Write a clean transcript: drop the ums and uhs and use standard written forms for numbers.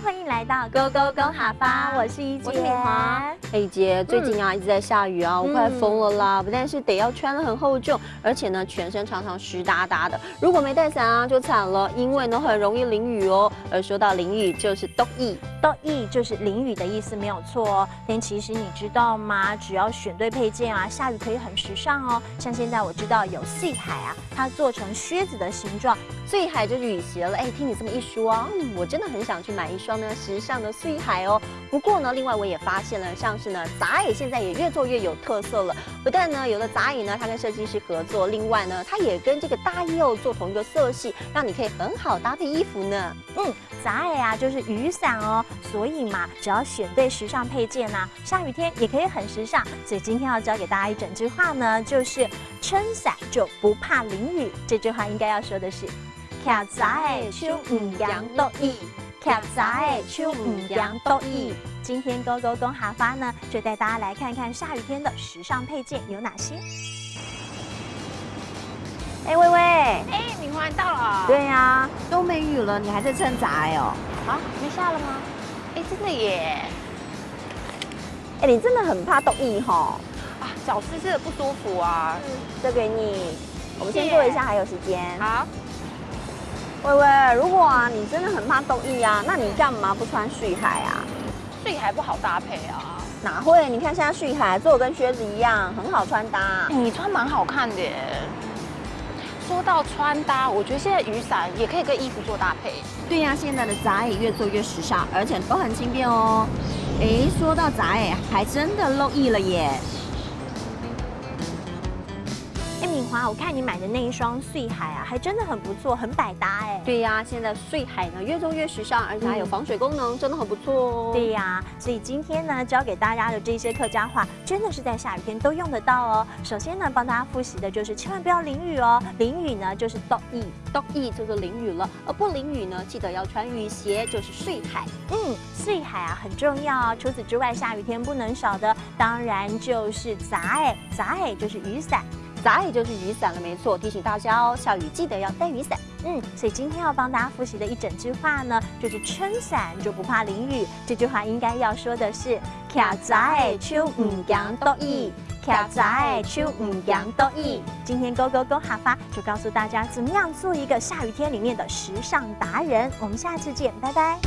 欢迎来到 Go Go Go 哈巴，我是一姐。哎姐，最近啊一直在下雨啊，我快疯了啦！不但是得要穿得很厚重，而且呢全身常常湿哒哒的。如果没带伞啊就惨了，因为呢很容易淋雨哦。而说到淋雨，就是斗意，斗意就是淋雨的意思，没有错哦。但其实你知道吗？只要选对配件啊，下雨可以很时尚哦。像现在我知道有碎海啊，它做成靴子的形状，碎海就是雨鞋了。哎，听你这么一说啊，我真的很想去买一双呢时尚的碎海哦。不过呢，另外我也发现了，像是呢杂椅现在也越做越有特色了。不但呢有的杂椅呢，它跟设计师合作，另外呢它也跟这个大衣哦做同一个色系，让你可以很好搭配衣服呢。杂椅啊就是雨伞哦，所以嘛，只要选对时尚配件啊，下雨天也可以很时尚。所以今天要教给大家一整句话呢，就是撑伞就不怕淋雨。这句话应该要说的是：徛杂的手唔扬斗意，徛杂的手唔扬斗意。今天Go Go Go哈发呢，就带大家来看看下雨天的时尚配件有哪些。哎，薇薇，哎，敏华，你到了？对呀，都没雨了，你还在撑杂哦？啊，没下了吗？哎，真的耶！哎，你真的很怕斗意哈？啊，脚湿湿的不舒服啊。这给你，我们先坐一下，还有时间。好。薇薇，如果啊你真的很怕斗意啊，那你干嘛不穿睡海啊？睡海不好搭配啊。哪会？你看现在睡海做的跟靴子一样，很好穿搭。你穿蛮好看的耶。说到穿搭，我觉得现在雨伞也可以跟衣服做搭配。对呀，现在的杂椅越做越时尚，而且都很轻便哦。哎，说到杂椅，还真的露意了耶。敏华，我看你买的那一双碎海啊，还真的很不错，很百搭哎。对呀，现在碎海呢越做越时尚，而且还有防水功能，真的很不错哦。对呀，所以今天呢教给大家的这些客家话，真的是在下雨天都用得到哦。首先呢，帮大家复习的就是千万不要淋雨哦，淋雨呢就是斗意，斗意就是淋雨了，而不淋雨呢，记得要穿雨鞋，就是碎海。碎海啊很重要啊。除此之外，下雨天不能少的当然就是杂椅，杂椅就是雨伞。杂椅就是雨伞了，没错。提醒大家哦，下雨记得要带雨伞。所以今天要帮大家复习的一整句话呢，就是撑伞就不怕淋雨。这句话应该要说的是：徛杂的手唔扬斗意，徛杂的手唔扬斗意。今天Go Go Go哈发就告诉大家怎么样做一个下雨天里面的时尚达人。我们下次见，拜拜。